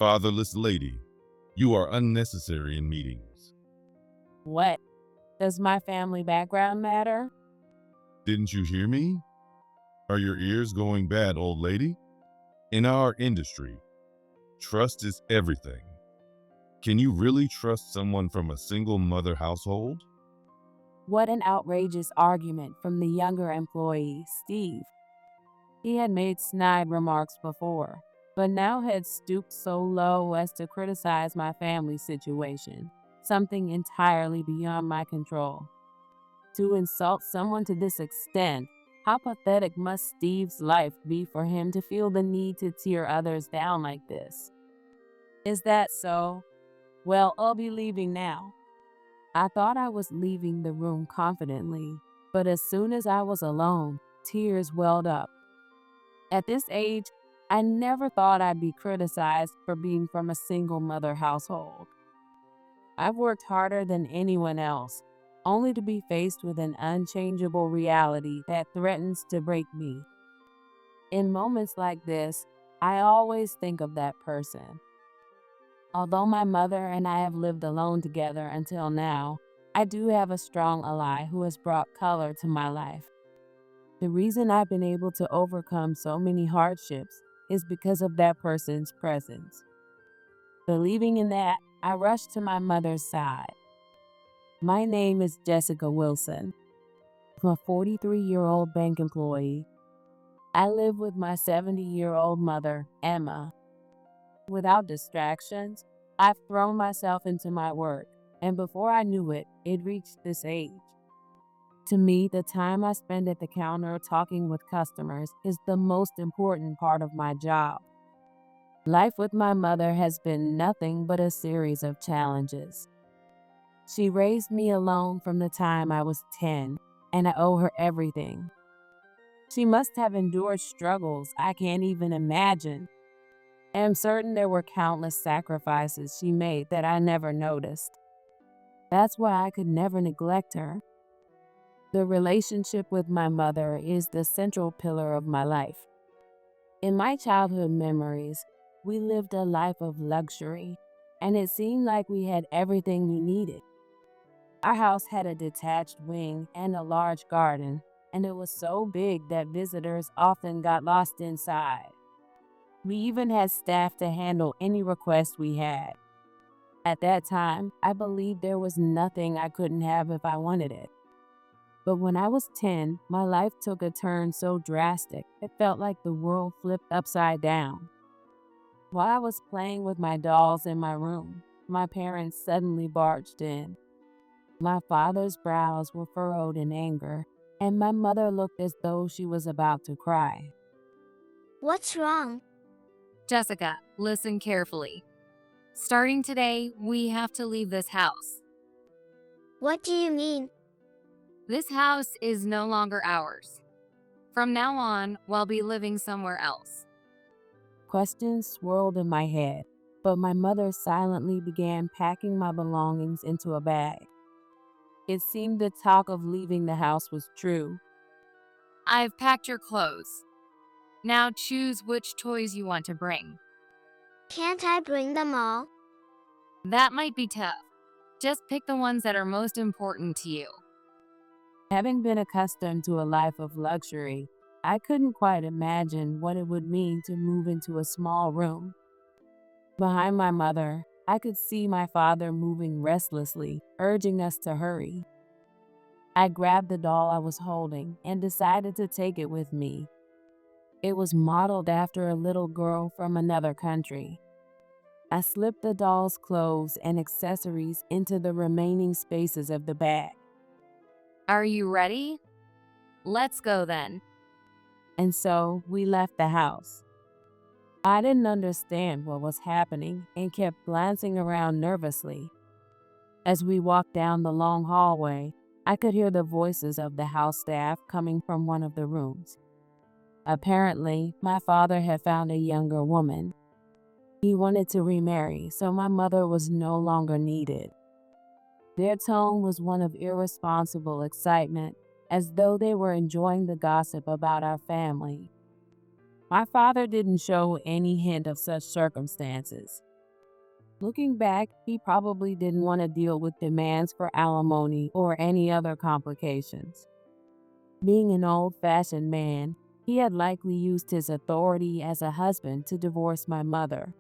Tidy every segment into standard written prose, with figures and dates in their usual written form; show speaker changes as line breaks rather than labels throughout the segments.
Fatherless lady, you are unnecessary in meetings.
What? Does my family background matter?
Didn't you hear me? Are your ears going bad, old lady? In our industry, trust is everything. Can you really trust someone from a single mother household?
What an outrageous argument from the younger employee, Steve. He had made snide remarks before, but now had stooped so low as to criticize my family situation, something entirely beyond my control. To insult someone to this extent, how pathetic must Steve's life be for him to feel the need to tear others down like this? Is that so? Well, I'll be leaving now. I thought I was leaving the room confidently, but as soon as I was alone, tears welled up. At this age, I never thought I'd be criticized for being from a single mother household. I've worked harder than anyone else, only to be faced with an unchangeable reality that threatens to break me. In moments like this, I always think of that person. Although my mother and I have lived alone together until now, I do have a strong ally who has brought color to my life. The reason I've been able to overcome so many hardships is because of that person's presence. Believing in that, I rushed to my mother's side. My name is Jessica Wilson. I'm a 43-year-old bank employee. I live with my 70-year-old mother, Emma. Without distractions, I've thrown myself into my work, and before I knew it, it reached this age. To me, the time I spend at the counter talking with customers is the most important part of my job. Life with my mother has been nothing but a series of challenges. She raised me alone from the time I was 10, and I owe her everything. She must have endured struggles I can't even imagine. I am certain there were countless sacrifices she made that I never noticed. That's why I could never neglect her. The relationship with my mother is the central pillar of my life. In my childhood memories, we lived a life of luxury, and it seemed like we had everything we needed. Our house had a detached wing and a large garden, and it was so big that visitors often got lost inside. We even had staff to handle any request we had. At that time, I believed there was nothing I couldn't have if I wanted it. But when I was 10, my life took a turn so drastic, it felt like the world flipped upside down. While I was playing with my dolls in my room, my parents suddenly barged in. My father's brows were furrowed in anger, and my mother looked as though she was about to cry.
What's wrong?
Jessica, listen carefully. Starting today, we have to leave this house.
What do you mean?
This house is no longer ours. From now on, we'll be living somewhere else.
Questions swirled in my head, but my mother silently began packing my belongings into a bag. It seemed the talk of leaving the house was true.
I've packed your clothes. Now choose which toys you want to bring.
Can't I bring them all?
That might be tough. Just pick the ones that are most important to you.
Having been accustomed to a life of luxury, I couldn't quite imagine what it would mean to move into a small room. Behind my mother, I could see my father moving restlessly, urging us to hurry. I grabbed the doll I was holding and decided to take it with me. It was modeled after a little girl from another country. I slipped the doll's clothes and accessories into the remaining spaces of the bag.
Are you ready? Let's go then.
And so we left the house. I didn't understand what was happening and kept glancing around nervously. As we walked down the long hallway, I could hear the voices of the house staff coming from one of the rooms. Apparently, my father had found a younger woman. He wanted to remarry, so my mother was no longer needed. Their tone was one of irresponsible excitement, as though they were enjoying the gossip about our family. My father didn't show any hint of such circumstances. Looking back, he probably didn't want to deal with demands for alimony or any other complications. Being an old fashioned man, he had likely used his authority as a husband to divorce my mother.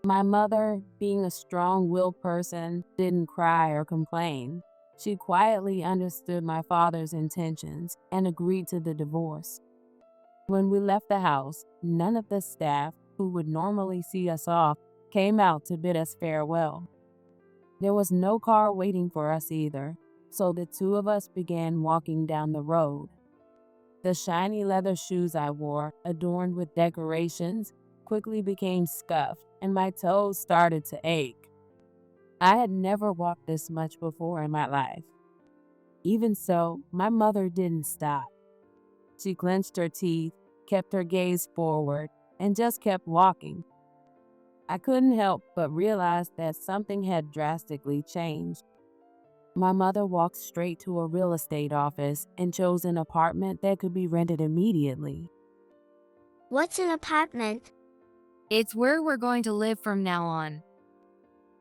My mother, being a strong willed person, didn't cry or complain. She quietly understood my father's intentions and agreed to the divorce. When we left the house, none of the staff, who would normally see us off, came out to bid us farewell. There was no car waiting for us either, so the two of us began walking down the road. The shiny leather shoes I wore, adorned with decorations, quickly became scuffed, and my toes started to ache. I had never walked this much before in my life. Even so, my mother didn't stop. She clenched her teeth, kept her gaze forward, and just kept walking. I couldn't help but realize that something had drastically changed. My mother walked straight to a real estate office and chose an apartment that could be rented immediately.
What's an apartment?
It's where we're going to live from now on.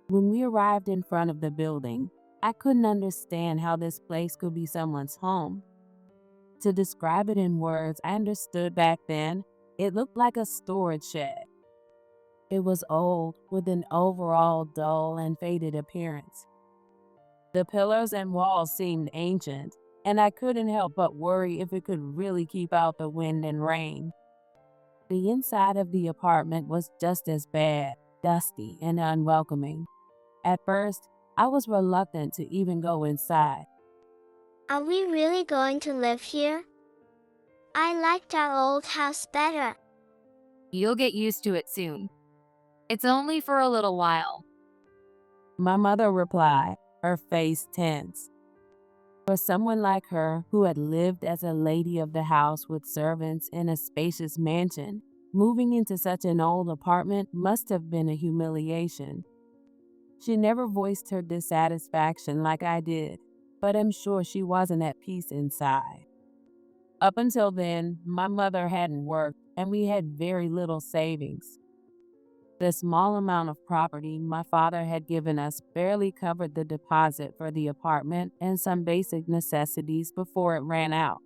When we arrived in front of the building, I couldn't understand how this place could be someone's home. To describe it in words I understood back then, it looked like a storage shed. It was old, with an overall dull and faded appearance. The pillars and walls seemed ancient, and I couldn't help but worry if it could really keep out the wind and rain. The inside of the apartment was just as bad, dusty and unwelcoming. At first, I was reluctant to even go inside.
Are we really going to live here? I liked our old house better.
You'll get used to it soon. It's only for a little while.
My mother replied, her face tense. For someone like her, who had lived as a lady of the house with servants in a spacious mansion, moving into such an old apartment must have been a humiliation. She never voiced her dissatisfaction like I did, but I'm sure she wasn't at peace inside. Up until then, my mother hadn't worked, and we had very little savings. The small amount of property my father had given us barely covered the deposit for the apartment and some basic necessities before it ran out.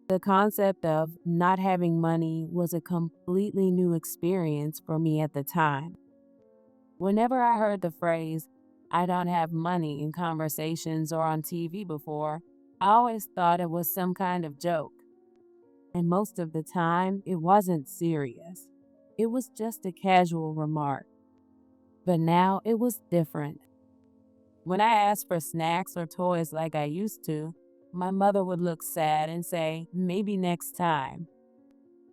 The concept of not having money was a completely new experience for me at the time. Whenever I heard the phrase, "I don't have money," in conversations or on TV before, I always thought it was some kind of joke. And most of the time, it wasn't serious. It was just a casual remark. But now it was different. When I asked for snacks or toys like I used to, my mother would look sad and say, "Maybe next time."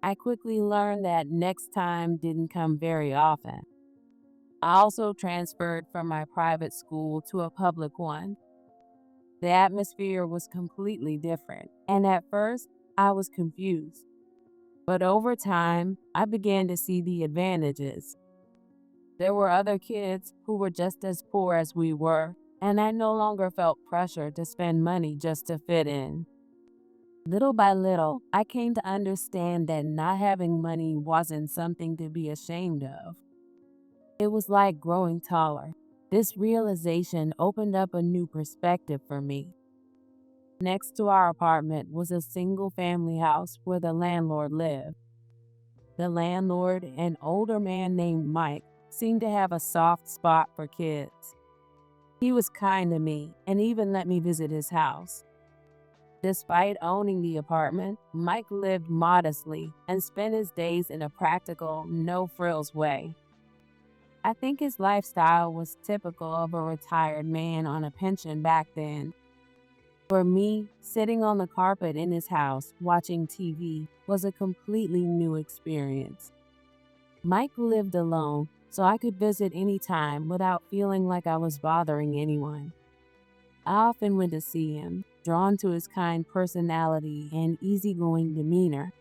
I quickly learned that next time didn't come very often. I also transferred from my private school to a public one. The atmosphere was completely different, and at first, I was confused. But over time, I began to see the advantages. There were other kids who were just as poor as we were, and I no longer felt pressure to spend money just to fit in. Little by little, I came to understand that not having money wasn't something to be ashamed of. It was like growing taller. This realization opened up a new perspective for me. Next to our apartment was a single-family house where the landlord lived. The landlord, an older man named Mike, seemed to have a soft spot for kids. He was kind to me and even let me visit his house. Despite owning the apartment, Mike lived modestly and spent his days in a practical, no-frills way. I think his lifestyle was typical of a retired man on a pension back then. For me, sitting on the carpet in his house watching TV was a completely new experience. Mike lived alone, so I could visit anytime without feeling like I was bothering anyone. I often went to see him, drawn to his kind personality and easygoing demeanor,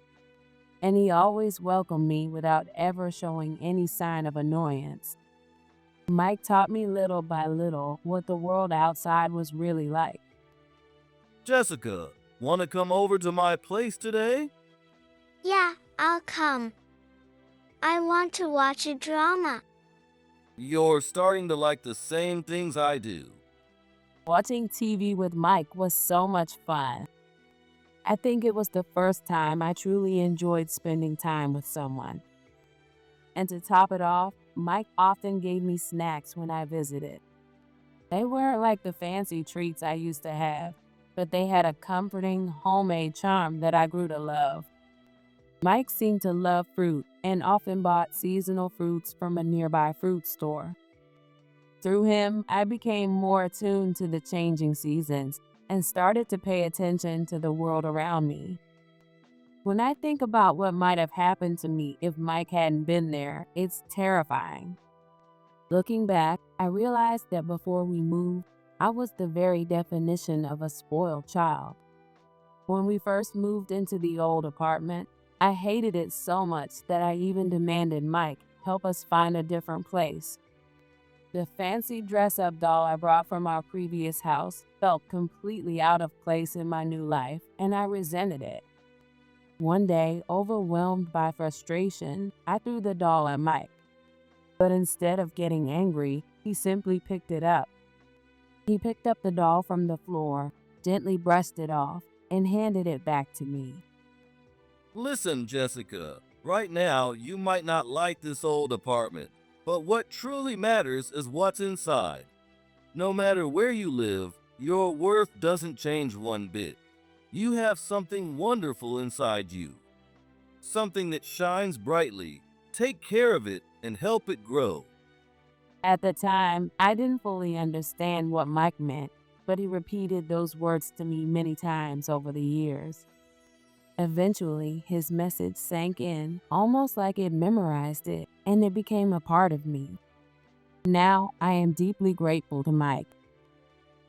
and he always welcomed me without ever showing any sign of annoyance. Mike taught me little by little what the world outside was really like.
Jessica, want to come over to my place today?
Yeah, I'll come. I want to watch a drama.
You're starting to like the same things I do.
Watching TV with Mike was so much fun. I think it was the first time I truly enjoyed spending time with someone. And to top it off, Mike often gave me snacks when I visited. They weren't like the fancy treats I used to have, but they had a comforting, homemade charm that I grew to love. Mike seemed to love fruit and often bought seasonal fruits from a nearby fruit store. Through him, I became more attuned to the changing seasons and started to pay attention to the world around me. When I think about what might have happened to me if Mike hadn't been there, it's terrifying. Looking back, I realized that before we moved, I was the very definition of a spoiled child. When we first moved into the old apartment, I hated it so much that I even demanded Mike help us find a different place. The fancy dress-up doll I brought from our previous house felt completely out of place in my new life, and I resented it. One day, overwhelmed by frustration, I threw the doll at Mike. But instead of getting angry, he simply picked it up. He picked up the doll from the floor, gently brushed it off, and handed it back to me.
Listen, Jessica, right now you might not like this old apartment, but what truly matters is what's inside. No matter where you live, your worth doesn't change one bit. You have something wonderful inside you, something that shines brightly. Take care of it and help it grow.
At the time, I didn't fully understand what Mike meant, but he repeated those words to me many times over the years. Eventually, his message sank in, almost like it memorized it, and it became a part of me. Now, I am deeply grateful to Mike.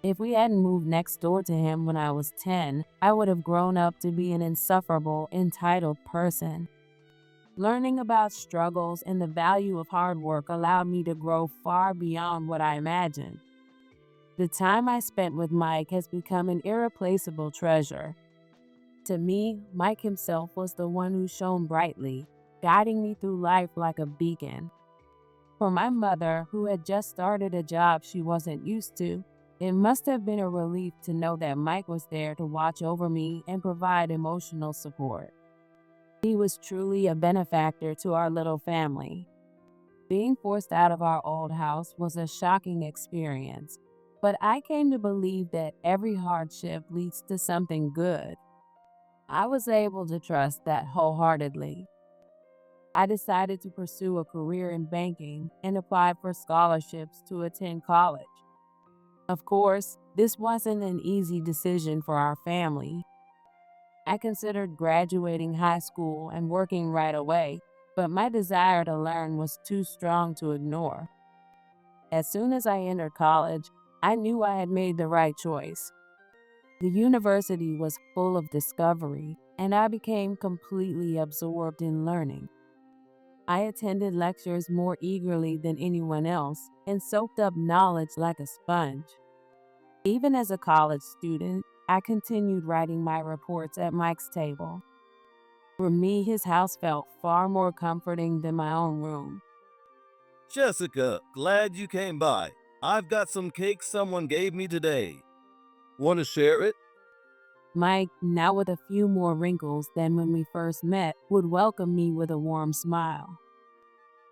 If we hadn't moved next door to him when I was 10, I would have grown up to be an insufferable, entitled person. Learning about struggles and the value of hard work allowed me to grow far beyond what I imagined. The time I spent with Mike has become an irreplaceable treasure. To me, Mike himself was the one who shone brightly, guiding me through life like a beacon. For my mother, who had just started a job she wasn't used to, it must have been a relief to know that Mike was there to watch over me and provide emotional support. He was truly a benefactor to our little family. Being forced out of our old house was a shocking experience, but I came to believe that every hardship leads to something good. I was able to trust that wholeheartedly. I decided to pursue a career in banking and applied for scholarships to attend college. Of course, this wasn't an easy decision for our family. I considered graduating high school and working right away, but my desire to learn was too strong to ignore. As soon as I entered college, I knew I had made the right choice. The university was full of discovery, and I became completely absorbed in learning. I attended lectures more eagerly than anyone else and soaked up knowledge like a sponge. Even as a college student, I continued writing my reports at Mike's table. For me, his house felt far more comforting than my own room.
Jessica, glad you came by. I've got some cake someone gave me today. Want to share it?
Mike, now with a few more wrinkles than when we first met, would welcome me with a warm smile.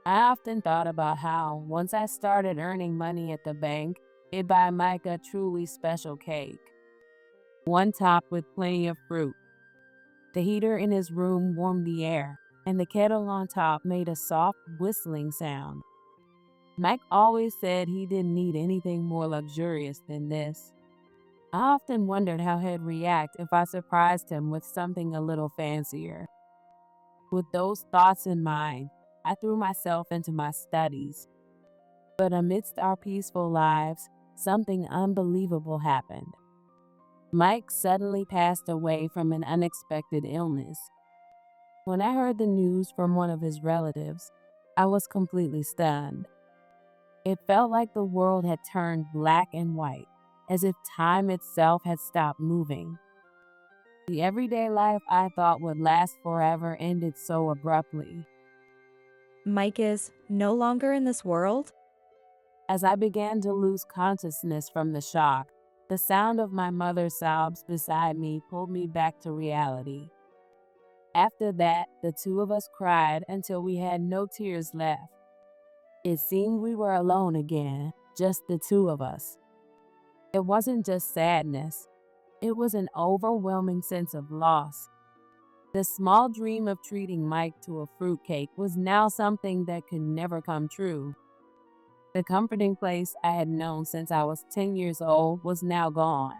I often thought about how, once I started earning money at the bank, it'd buy Mike a truly special cake. One topped with plenty of fruit. The heater in his room warmed the air, and the kettle on top made a soft whistling sound. Mike always said he didn't need anything more luxurious than this. I often wondered how he'd react if I surprised him with something a little fancier. With those thoughts in mind, I threw myself into my studies. But amidst our peaceful lives, something unbelievable happened. Mike suddenly passed away from an unexpected illness. When I heard the news from one of his relatives, I was completely stunned. It felt like the world had turned black and white, as if time itself had stopped moving. The everyday life I thought would last forever ended so abruptly.
Mike is no longer in this world?
As I began to lose consciousness from the shock, the sound of my mother's sobs beside me pulled me back to reality. After that, the two of us cried until we had no tears left. It seemed we were alone again, just the two of us. It wasn't just sadness, it was an overwhelming sense of loss. The small dream of treating Mike to a fruitcake was now something that could never come true. The comforting place I had known since I was 10 years old was now gone.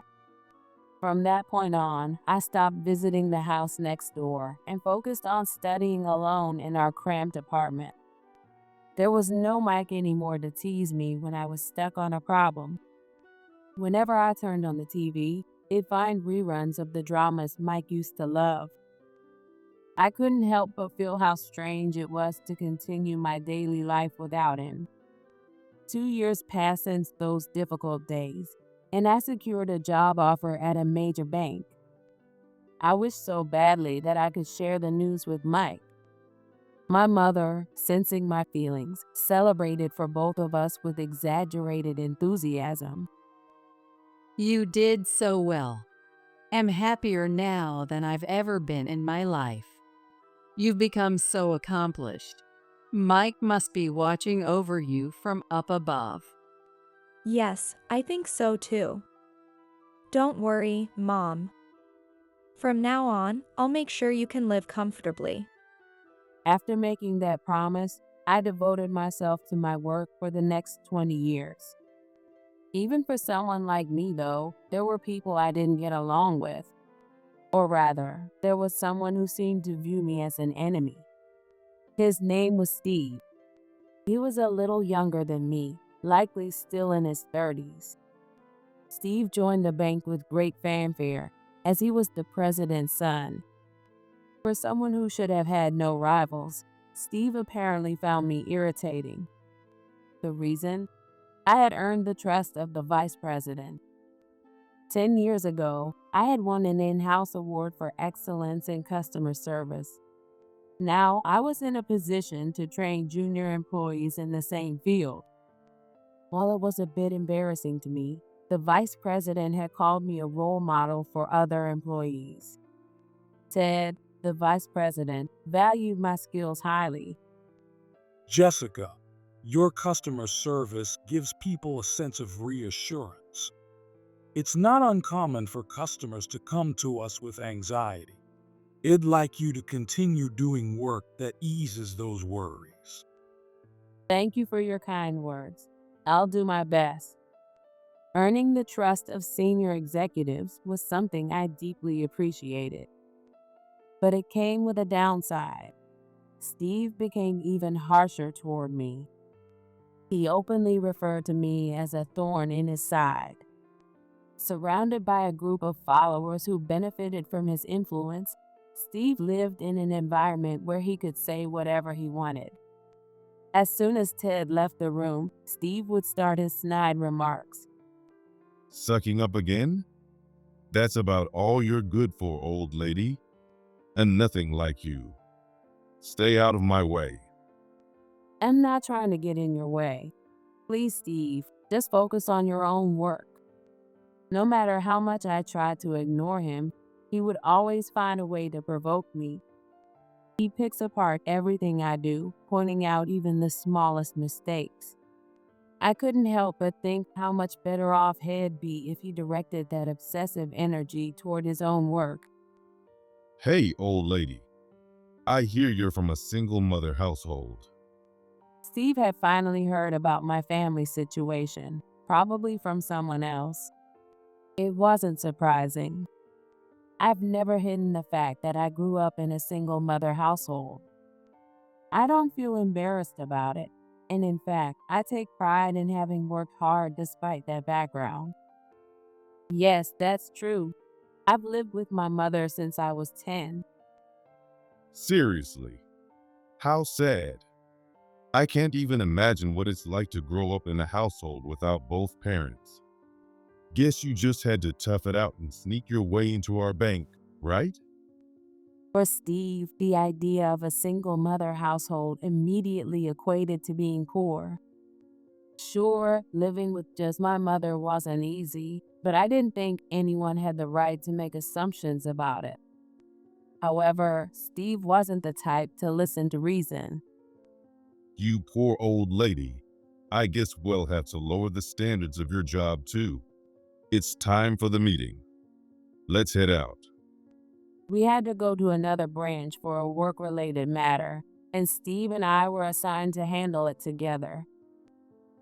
From that point on, I stopped visiting the house next door and focused on studying alone in our cramped apartment. There was no Mike anymore to tease me when I was stuck on a problem. Whenever I turned on the TV, it'd find reruns of the dramas Mike used to love. I couldn't help but feel how strange it was to continue my daily life without him. 2 years passed since those difficult days, and I secured a job offer at a major bank. I wished so badly that I could share the news with Mike. My mother, sensing my feelings, celebrated for both of us with exaggerated enthusiasm.
You did so well. I'm happier now than I've ever been in my life. You've become so accomplished. Mike must be watching over you from up above.
Yes, I think so too. Don't worry, Mom. From now on, I'll make sure you can live comfortably.
After making that promise, I devoted myself to my work for the next 20 years. Even for someone like me, though, there were people I didn't get along with. Or rather, there was someone who seemed to view me as an enemy. His name was Steve. He was a little younger than me, likely still in his 30s. Steve joined the bank with great fanfare, as he was the president's son. For someone who should have had no rivals, Steve apparently found me irritating. The reason? I had earned the trust of the vice president. 10 years ago, I had won an in-house award for excellence in customer service. Now, I was in a position to train junior employees in the same field. While it was a bit embarrassing to me, the vice president had called me a role model for other employees. Ted, the vice president, valued my skills highly.
Jessica, your customer service gives people a sense of reassurance. It's not uncommon for customers to come to us with anxiety. I'd like you to continue doing work that eases those worries.
Thank you for your kind words. I'll do my best. Earning the trust of senior executives was something I deeply appreciated. But it came with a downside. Steve became even harsher toward me. He openly referred to me as a thorn in his side. Surrounded by a group of followers who benefited from his influence, Steve lived in an environment where he could say whatever he wanted. As soon as Ted left the room, Steve would start his snide remarks.
Sucking up again? That's about all you're good for, old lady. And nothing like you. Stay out of my way.
I'm not trying to get in your way. Please, Steve, just focus on your own work. No matter how much I tried to ignore him, he would always find a way to provoke me. He picks apart everything I do, pointing out even the smallest mistakes. I couldn't help but think how much better off he'd be if he directed that obsessive energy toward his own work.
Hey, old lady. I hear you're from a single mother household.
Steve had finally heard about my family situation, probably from someone else. It wasn't surprising. I've never hidden the fact that I grew up in a single mother household. I don't feel embarrassed about it, and in fact, I take pride in having worked hard despite that background. Yes, that's true. I've lived with my mother since I was 10.
Seriously. How sad. I can't even imagine what it's like to grow up in a household without both parents. Guess you just had to tough it out and sneak your way into our bank, right?
For Steve, the idea of a single mother household immediately equated to being poor. Sure, living with just my mother wasn't easy, but I didn't think anyone had the right to make assumptions about it. However, Steve wasn't the type to listen to reason.
You poor old lady. I guess we'll have to lower the standards of your job too. It's time for the meeting. Let's head out.
We had to go to another branch for a work-related matter, and Steve and I were assigned to handle it together.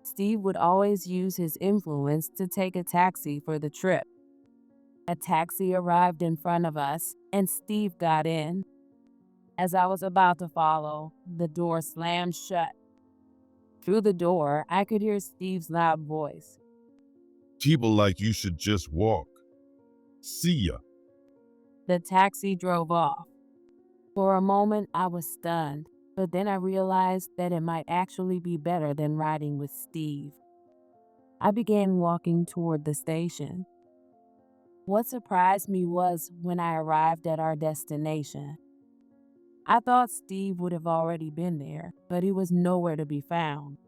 Steve would always use his influence to take a taxi for the trip. A taxi arrived in front of us, and Steve got in. As I was about to follow, the door slammed shut. Through the door, I could hear Steve's loud voice.
People like you should just walk. See ya.
The taxi drove off. For a moment, I was stunned, but then I realized that it might actually be better than riding with Steve. I began walking toward the station. What surprised me was when I arrived at our destination. I thought Steve would have already been there, but he was nowhere to be found.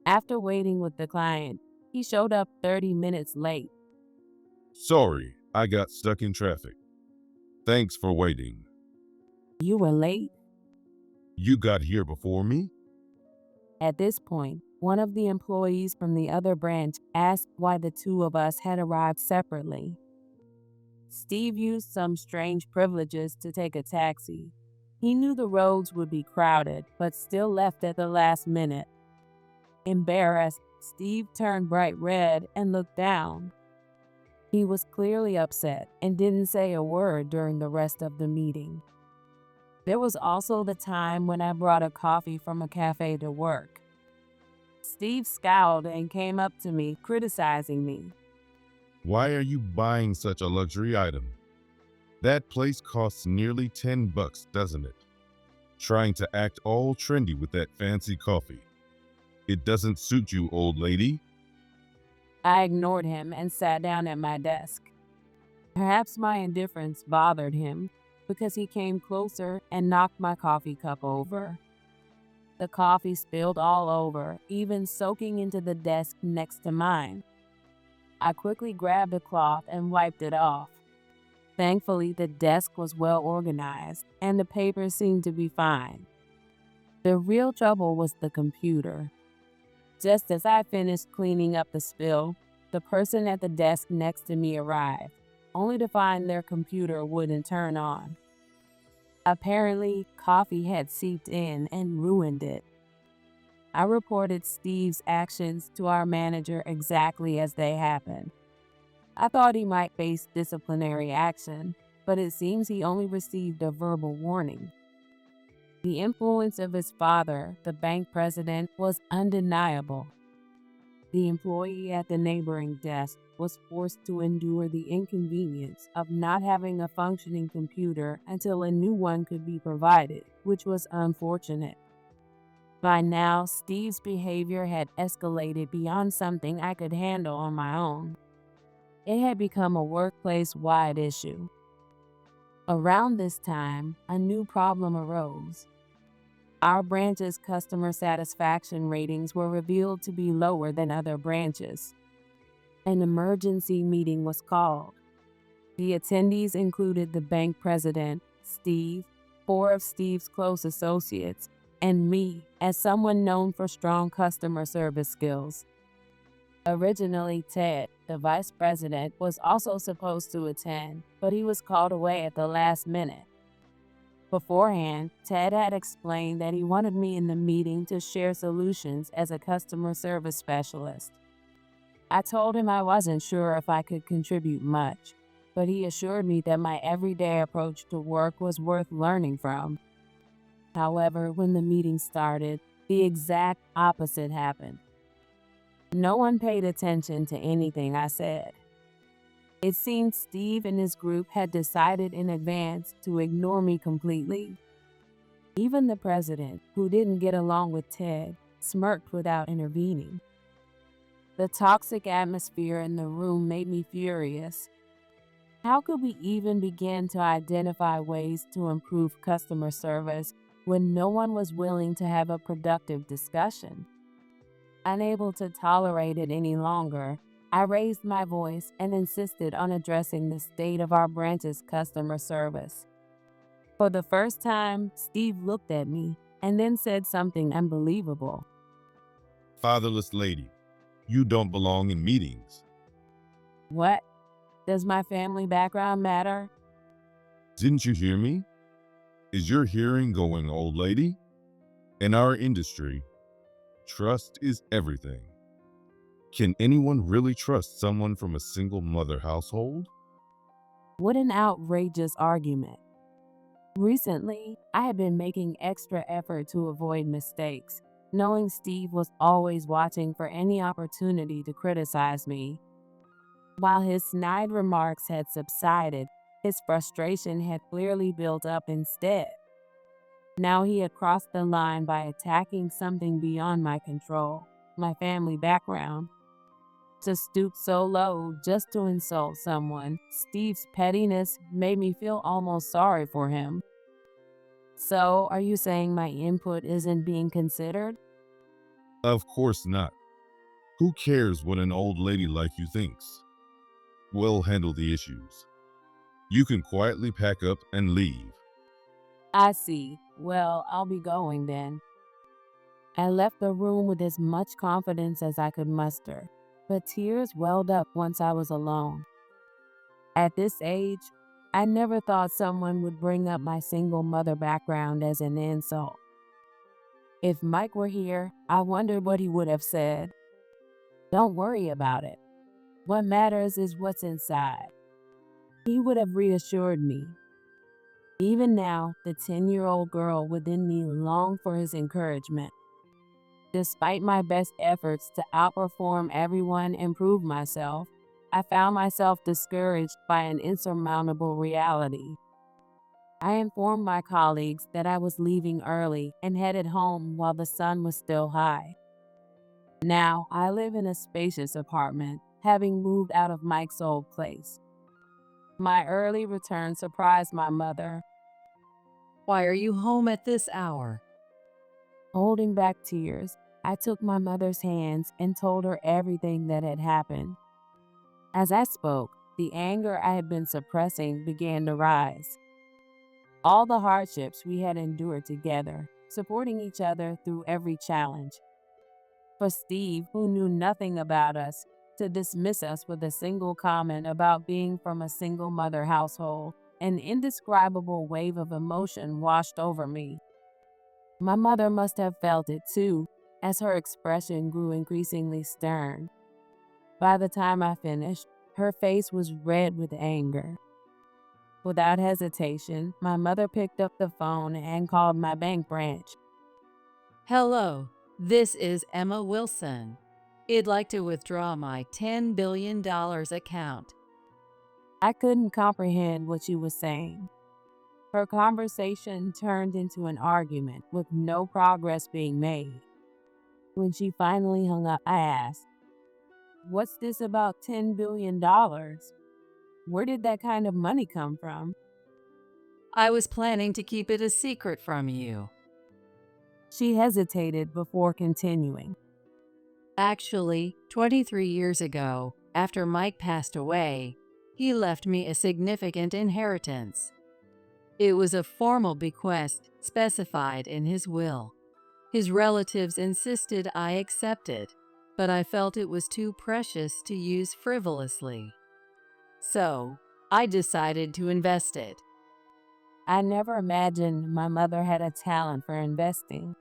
After waiting with the client, he showed up 30 minutes late.
Sorry, I got stuck in traffic. Thanks for waiting.
You were late?
You got here before me?
At this point, one of the employees from the other branch asked why the two of us had arrived separately. Steve used some strange privileges to take a taxi. He knew the roads would be crowded, but still left at the last minute. Embarrassed, Steve turned bright red and looked down. He was clearly upset and didn't say a word during the rest of the meeting. There was also the time when I brought a coffee from a cafe to work. Steve scowled and came up to me, criticizing me.
Why are you buying such a luxury item? That place costs nearly $10, doesn't it? Trying to act all trendy with that fancy coffee. It doesn't suit you, old lady.
I ignored him and sat down at my desk. Perhaps my indifference bothered him because he came closer and knocked my coffee cup over. The coffee spilled all over, even soaking into the desk next to mine. I quickly grabbed a cloth and wiped it off. Thankfully, the desk was well organized and the papers seemed to be fine. The real trouble was the computer. Just as I finished cleaning up the spill, the person at the desk next to me arrived, only to find their computer wouldn't turn on. Apparently, coffee had seeped in and ruined it. I reported Steve's actions to our manager exactly as they happened. I thought he might face disciplinary action, but it seems he only received a verbal warning. The influence of his father, the bank president, was undeniable. The employee at the neighboring desk was forced to endure the inconvenience of not having a functioning computer until a new one could be provided, which was unfortunate. By now, Steve's behavior had escalated beyond something I could handle on my own. It had become a workplace-wide issue. Around this time, a new problem arose. Our branch's customer satisfaction ratings were revealed to be lower than other branches. An emergency meeting was called. The attendees included the bank president, Steve, 4 of Steve's close associates, and me, as someone known for strong customer service skills. Originally, Ted, the vice president, was also supposed to attend, but he was called away at the last minute. Beforehand, Ted had explained that he wanted me in the meeting to share solutions as a customer service specialist. I told him I wasn't sure if I could contribute much, but he assured me that my everyday approach to work was worth learning from. However, when the meeting started, the exact opposite happened. No one paid attention to anything I said. It seemed Steve and his group had decided in advance to ignore me completely. Even the president, who didn't get along with Ted, smirked without intervening. The toxic atmosphere in the room made me furious. How could we even begin to identify ways to improve customer service when no one was willing to have a productive discussion? Unable to tolerate it any longer, I raised my voice and insisted on addressing the state of our branch's customer service. For the first time, Steve looked at me and then said something unbelievable.
Fatherless lady, you don't belong in meetings.
What? Does my family background matter?
Didn't you hear me? Is your hearing going, old lady? In our industry, trust is everything. Can anyone really trust someone from a single mother household?
What an outrageous argument. Recently, I had been making extra effort to avoid mistakes, knowing Steve was always watching for any opportunity to criticize me. While his snide remarks had subsided, his frustration had clearly built up instead. Now he had crossed the line by attacking something beyond my control, my family background. To stoop so low just to insult someone, Steve's pettiness made me feel almost sorry for him. So, are you saying my input isn't being considered?
Of course not. Who cares what an old lady like you thinks? We'll handle the issues. You can quietly pack up and leave.
I see. Well, I'll be going then. I left the room with as much confidence as I could muster, but tears welled up once I was alone. At this age, I never thought someone would bring up my single mother background as an insult. If Mike were here, I wondered what he would have said. Don't worry about it. What matters is what's inside. He would have reassured me. Even now, the 10-year-old girl within me longed for his encouragement. Despite my best efforts to outperform everyone and prove myself, I found myself discouraged by an insurmountable reality. I informed my colleagues that I was leaving early and headed home while the sun was still high. Now, I live in a spacious apartment, having moved out of Mike's old place. My early return surprised my mother.
Why are you home at this hour?
Holding back tears, I took my mother's hands and told her everything that had happened. As I spoke, the anger I had been suppressing began to rise. All the hardships we had endured together, supporting each other through every challenge. For Steve, who knew nothing about us, to dismiss us with a single comment about being from a single mother household, an indescribable wave of emotion washed over me. My mother must have felt it too, as her expression grew increasingly stern. By the time I finished, her face was red with anger. Without hesitation, my mother picked up the phone and called my bank branch.
Hello, this is Emma Wilson. I'd like to withdraw my $10 billion account.
I couldn't comprehend what she was saying. Her conversation turned into an argument with no progress being made. When she finally hung up, I asked, "What's this about $10 billion? Where did that kind of money come from?"
I was planning to keep it a secret from you.
She hesitated before continuing.
Actually, 23 years ago, after Mike passed away, he left me a significant inheritance. It was a formal bequest specified in his will. His relatives insisted I accept it, but I felt it was too precious to use frivolously. So, I decided to invest it.
I never imagined my mother had a talent for investing.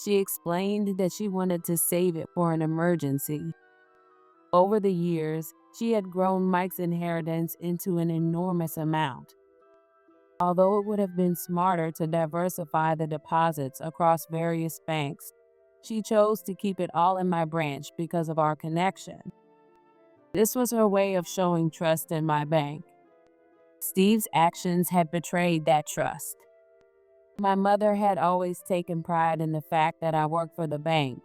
She explained that she wanted to save it for an emergency. Over the years, she had grown Mike's inheritance into an enormous amount. Although it would have been smarter to diversify the deposits across various banks, she chose to keep it all in my branch because of our connection. This was her way of showing trust in my bank. Steve's actions had betrayed that trust. My mother had always taken pride in the fact that I worked for the bank,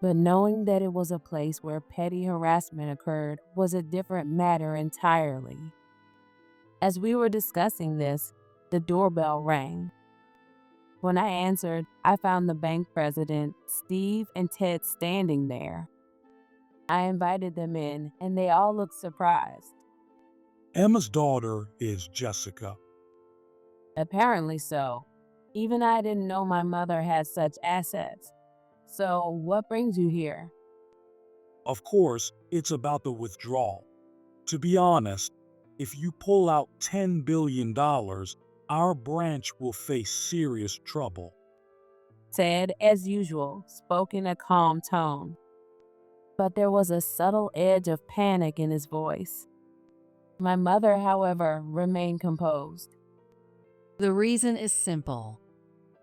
but knowing that it was a place where petty harassment occurred was a different matter entirely. As we were discussing this, the doorbell rang. When I answered, I found the bank president, Steve, and Ted standing there. I invited them in, and they all looked surprised.
Emma's daughter is Jessica.
Apparently so. Even I didn't know my mother had such assets. So, what brings you here?
Of course, it's about the withdrawal. To be honest, if you pull out $10 billion, our branch will face serious trouble.
Ted, as usual, spoke in a calm tone. But there was a subtle edge of panic in his voice. My mother, however, remained composed.
The reason is simple.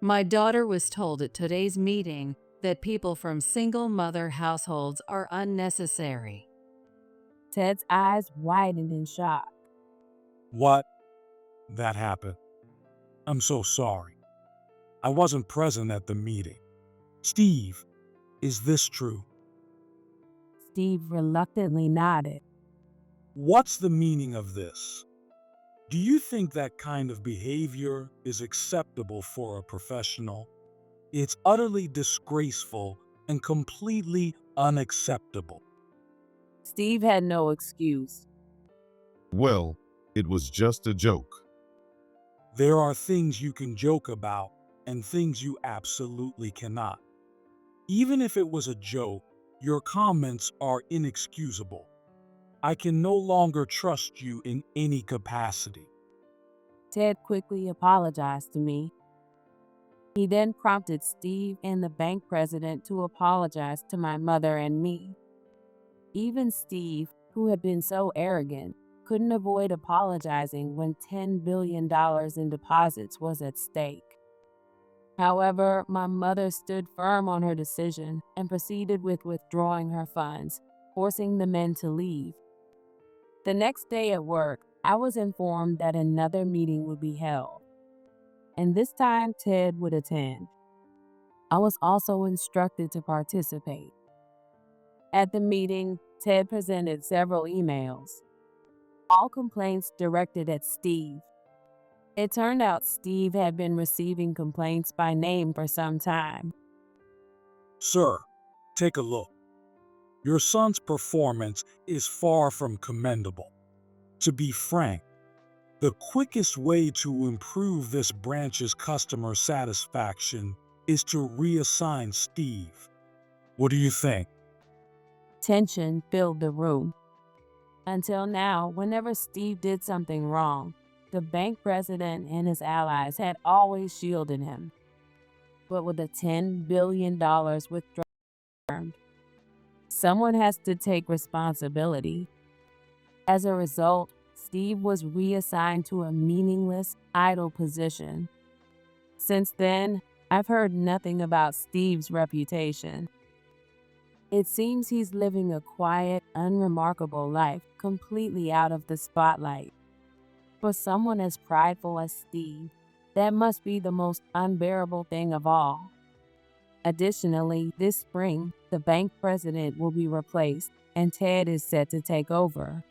My daughter was told at today's meeting that people from single mother households are unnecessary.
Ted's eyes widened in shock.
What? That happened. I'm so sorry. I wasn't present at the meeting. Steve, is this true?
Steve reluctantly nodded.
What's the meaning of this? Do you think that kind of behavior is acceptable for a professional? It's utterly disgraceful and completely unacceptable.
Steve had no excuse.
Well, it was just a joke.
There are things you can joke about and things you absolutely cannot. Even if it was a joke, your comments are inexcusable. I can no longer trust you in any capacity.
Ted quickly apologized to me. He then prompted Steve and the bank president to apologize to my mother and me. Even Steve, who had been so arrogant, couldn't avoid apologizing when $10 billion in deposits was at stake. However, my mother stood firm on her decision and proceeded with withdrawing her funds, forcing the men to leave. The next day at work, I was informed that another meeting would be held, and this time Ted would attend. I was also instructed to participate. At the meeting, Ted presented several emails, all complaints directed at Steve. It turned out Steve had been receiving complaints by name for some time.
Sir, take a look. Your son's performance is far from commendable. To be frank, the quickest way to improve this branch's customer satisfaction is to reassign Steve. What do you think?
Tension filled the room. Until now, whenever Steve did something wrong, the bank president and his allies had always shielded him. But with the $10 billion withdrawn, someone has to take responsibility. As a result, Steve was reassigned to a meaningless, idle position. Since then, I've heard nothing about Steve's reputation. It seems he's living a quiet, unremarkable life, completely out of the spotlight. For someone as prideful as Steve, that must be the most unbearable thing of all. Additionally, this spring, the bank president will be replaced, and Ted is set to take over.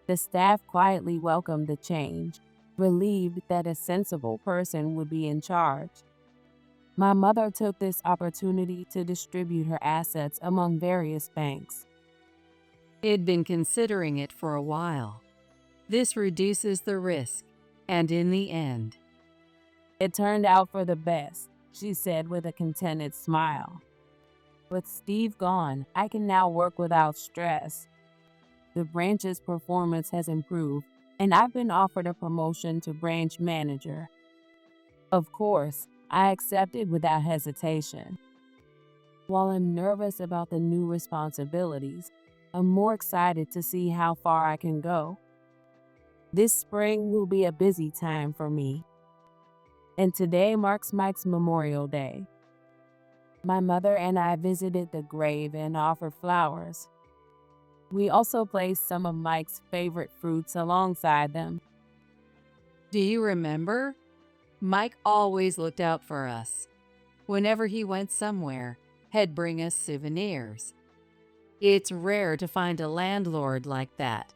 The staff quietly welcomed the change, relieved that a sensible person would be in charge. My mother took this opportunity to distribute her assets among various banks.
He'd been considering it for a while. This reduces the risk, and in the end,
It turned out for the best, she said with a contented smile. With Steve gone, I can now work without stress. The branch's performance has improved, and I've been offered a promotion to branch manager. Of course, I accepted without hesitation. While I'm nervous about the new responsibilities, I'm more excited to see how far I can go. This spring will be a busy time for me, and today marks Mike's Memorial Day. My mother and I visited the grave and offered flowers. We also placed some of Mike's favorite fruits alongside them.
do you remember? Mike always looked out for us. Whenever he went somewhere, he'd bring us souvenirs. It's rare to find a landlord like that.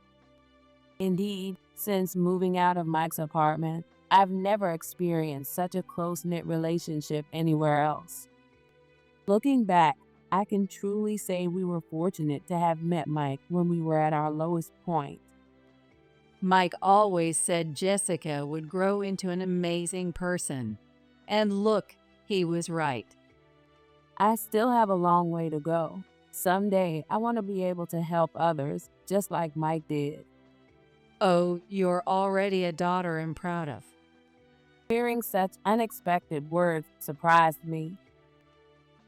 Indeed, since moving out of Mike's apartment, I've never experienced such a close-knit relationship anywhere else. Looking back, I can truly say we were fortunate to have met Mike when we were at our lowest point.
Mike always said Jessica would grow into an amazing person. And look, he was right.
I still have a long way to go. Someday, I want to be able to help others just like Mike did.
Oh, you're already a daughter I'm proud of.
Hearing such unexpected words surprised me.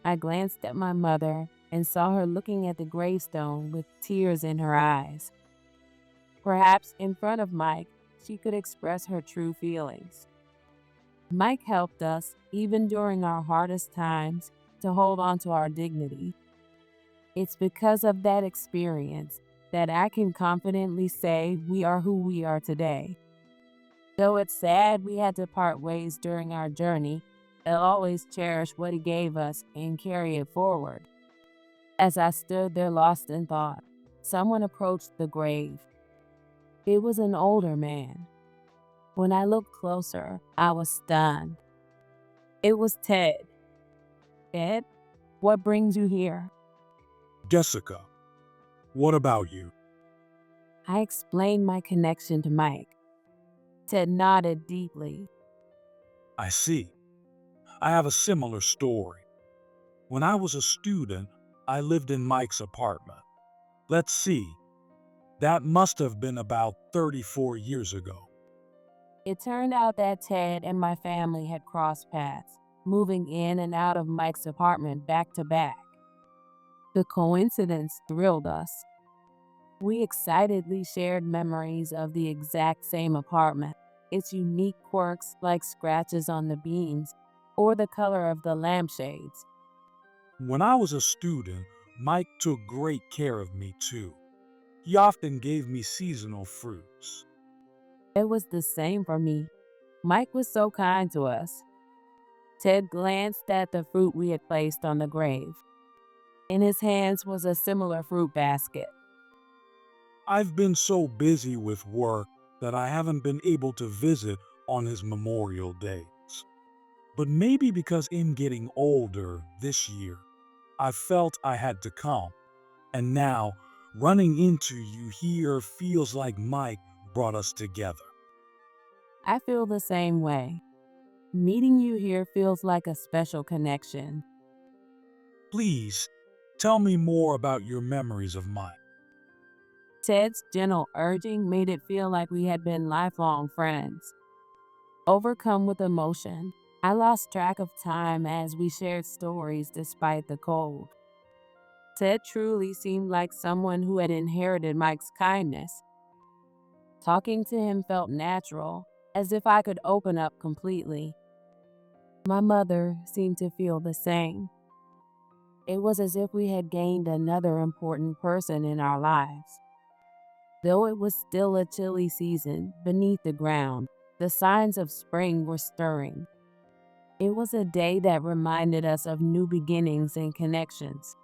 I glanced at my mother and saw her looking at the gravestone with tears in her eyes. Perhaps in front of Mike, she could express her true feelings. Mike helped us, even during our hardest times, to hold on to our dignity. It's because of that experience that I can confidently say we are who we are today. Though it's sad we had to part ways during our journey, I'll always cherish what he gave us and carry it forward. As I stood there lost in thought, someone approached the grave. It was an older man. When I looked closer, I was stunned. It was Ted. Ted, what brings you here?
Jessica, what about you?
I explained my connection to Mike. Ted nodded deeply.
I see. I have a similar story. When I was a student, I lived in Mike's apartment. Let's see. That must have been about 34 years ago.
It turned out that Ted and my family had crossed paths, moving in and out of Mike's apartment back to back. The coincidence thrilled us. We excitedly shared memories of the exact same apartment, its unique quirks like scratches on the beams or the color of the lampshades.
When I was a student, Mike took great care of me too. He often gave me seasonal fruits.
It was the same for me. Mike was so kind to us. Ted glanced at the fruit we had placed on the grave. In his hands was a similar fruit basket.
I've been so busy with work that I haven't been able to visit on his memorial days. But maybe because I'm getting older this year, I felt I had to come. And now, running into you here feels like Mike brought us together.
I feel the same way. Meeting you here feels like a special connection.
Please, tell me more about your memories of Mike.
Ted's gentle urging made it feel like we had been lifelong friends. Overcome with emotion, I lost track of time as we shared stories despite the cold. Ted truly seemed like someone who had inherited Mike's kindness. Talking to him felt natural, as if I could open up completely. My mother seemed to feel the same. It was as if we had gained another important person in our lives. Though it was still a chilly season beneath the ground, the signs of spring were stirring. It was a day that reminded us of new beginnings and connections.